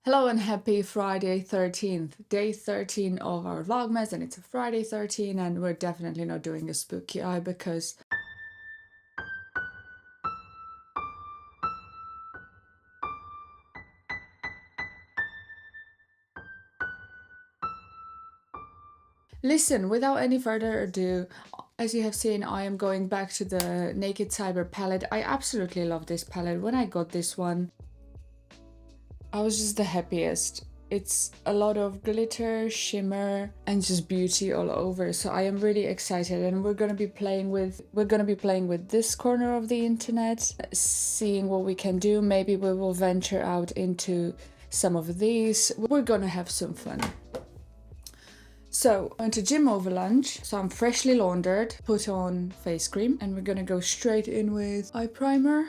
Hello and happy Friday 13th, day 13 of our Vlogmas, and it's a Friday 13 and we're definitely not doing a spooky eye because listen, without any further ado, as you have seen, I am going back to the Naked Cyber palette. I absolutely love this palette. When I got this one, I was just the happiest. It's a lot of glitter, shimmer, and just beauty all over. So I am really excited, and we're gonna be playing with this corner of the internet, seeing what we can do. Maybe we will venture out into some of these. We're gonna have some fun. So I went to gym over lunch, so I'm freshly laundered, put on face cream, and we're gonna go straight in with eye primer.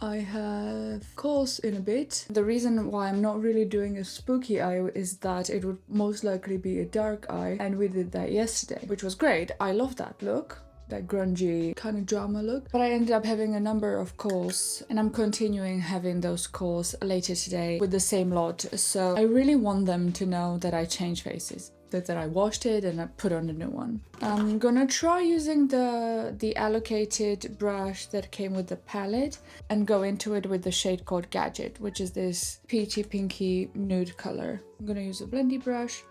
I have calls in a bit. The reason why I'm not really doing a spooky eye is that it would most likely be a dark eye, and we did that yesterday, which was great. I love that look, that grungy kind of drama look. But I ended up having a number of calls, and I'm continuing having those calls later today with the same lot. So I really want them to know that I change faces, that I washed it and I put on a new one. I'm gonna try using the allocated brush that came with the palette and go into it with the shade called Gadget, which is this peachy pinky nude color. I'm gonna use a blendy brush.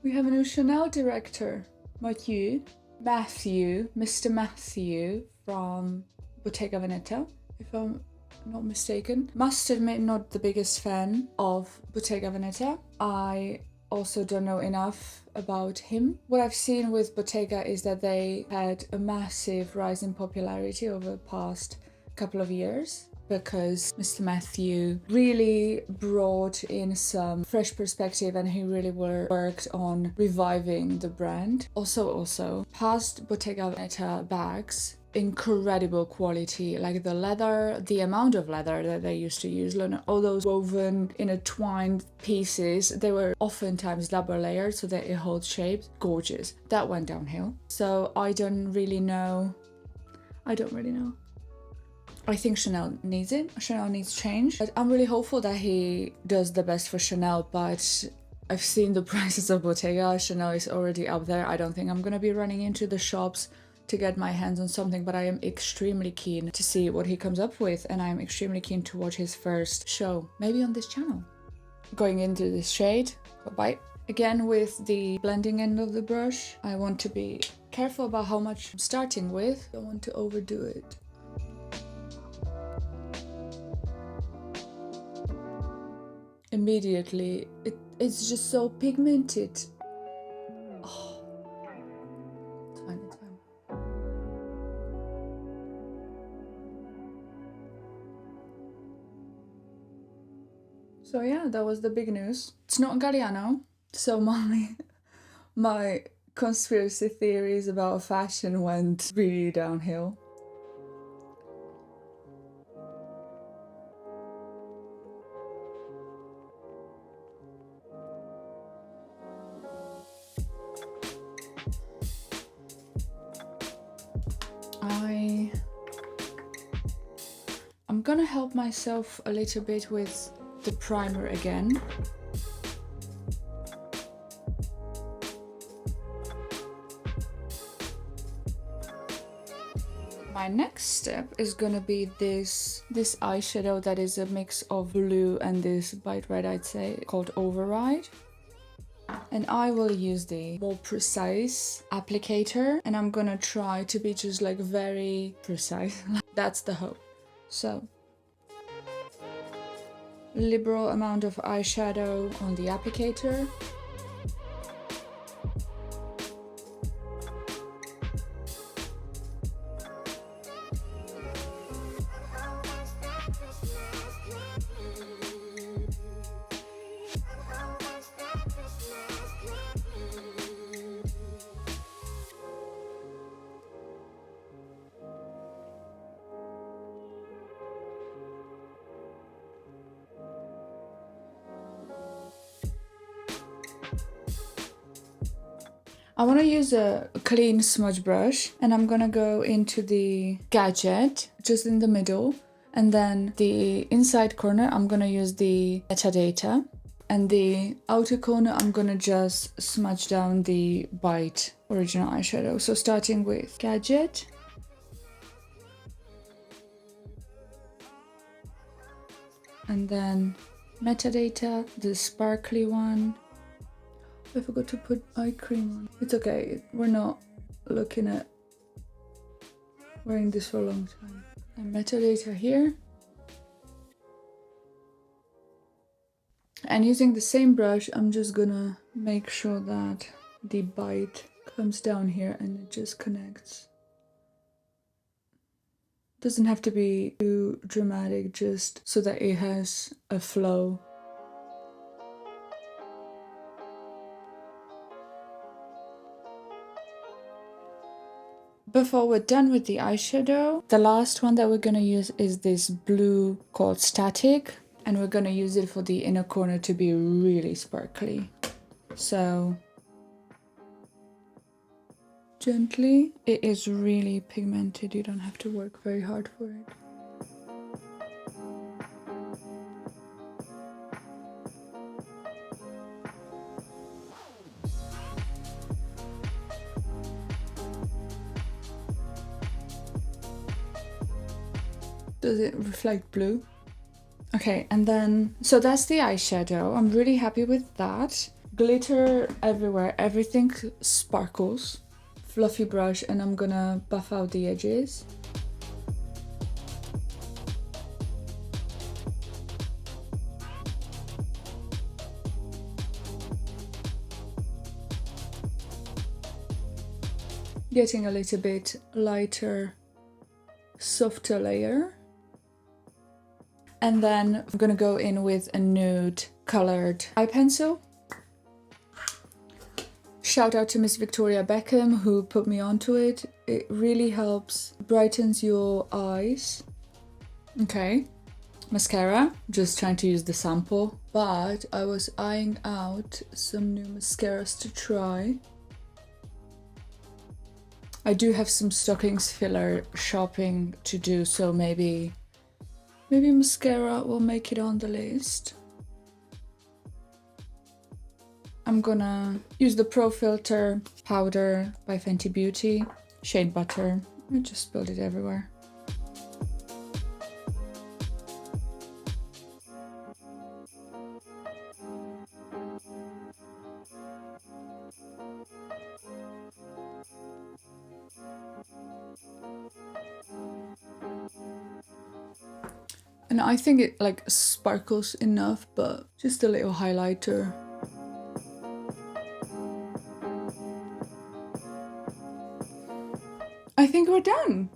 We have a new Chanel director, Mathieu, Mr. Matthew from Bottega Veneta, if I'm not mistaken. Must admit, not the biggest fan of Bottega Veneta. I also don't know enough about him. What I've seen with Bottega is that they had a massive rise in popularity over the past couple of years, because Mr. Matthew really brought in some fresh perspective and he really worked on reviving the brand. Also, past Bottega Veneta bags, incredible quality, like the leather, the amount of leather that they used to use, all those woven intertwined pieces, they were oftentimes double layered so that it holds shapes. Gorgeous. That went downhill. So I don't really know. I think Chanel needs it. Chanel needs change. But I'm really hopeful that he does the best for Chanel, but I've seen the prices of Bottega. Chanel is already up there. I don't think I'm gonna be running into the shops to get my hands on something, but I am extremely keen to see what he comes up with, and I'm extremely keen to watch his first show, maybe on this channel. Going into this shade, bye. Again, with the blending end of the brush, I want to be careful about how much I'm starting with. Don't want to overdo it. Immediately, it's just so pigmented. Oh, it's fine. So yeah, that was the big news. It's not Galliano, so my conspiracy theories about fashion went really downhill. I'm gonna help myself a little bit with the primer again. My next step is gonna be this eyeshadow that is a mix of blue and this bright red, I'd say, called Override. And I will use the more precise applicator, and I'm gonna try to be just like very precise. That's the hope. So, liberal amount of eyeshadow on the applicator. I want to use a clean smudge brush, and I'm gonna go into the gadget just in the middle, and then the inside corner I'm gonna use the metadata, and the outer corner I'm gonna just smudge down the Bite original eyeshadow. So starting with gadget, and then metadata, the sparkly one. I forgot to put eye cream on. It's okay, we're not looking at wearing this for a long time. And metadata here. And using the same brush, I'm just gonna make sure that the Bite comes down here and it just connects. Doesn't have to be too dramatic, just so that it has a flow. Before we're done with the eyeshadow, the last one that we're gonna use is this blue called Static, and we're gonna use it for the inner corner to be really sparkly. So gently, it is really pigmented, you don't have to work very hard for it. Does it reflect blue? Okay, and then, so that's the eyeshadow. I'm really happy with that. Glitter everywhere, everything sparkles. Fluffy brush, and I'm gonna buff out the edges. Getting a little bit lighter, softer layer. And then I'm gonna go in with a nude colored eye pencil. Shout out to Miss Victoria Beckham who put me onto it. It really helps, brightens your eyes. Okay, mascara, just trying to use the sample, but I was eyeing out some new mascaras to try. I do have some stockings filler shopping to do, so maybe mascara will make it on the list. I'm gonna use the Pro Filter powder by Fenty Beauty, shade Butter. I just spilled it everywhere. And I think it like sparkles enough, but just a little highlighter. I think we're done.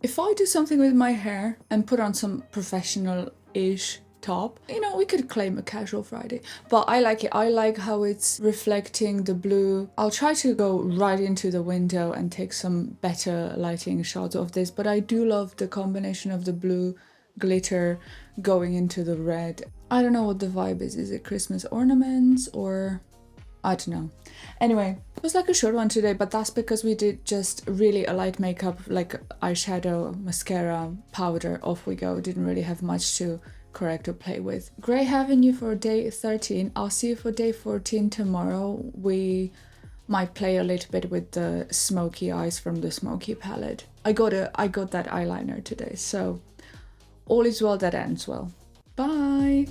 If I do something with my hair and put on some professional-ish top, you know, we could claim a casual Friday, but I like it. I like how it's reflecting the blue. I'll try to go right into the window and take some better lighting shots of this, but I do love the combination of the blue glitter going into the red. I don't know what the vibe is. Is it Christmas ornaments or I don't know. Anyway, it was like a short one today, but that's because we did just really a light makeup, like eyeshadow, mascara, powder, off we go. Didn't really have much to correct or play with. Great having you for day 13. I'll see you for day 14 tomorrow. We might play a little bit with the smoky eyes from the Smoky palette. I got that eyeliner today, so all is well that ends well. Bye!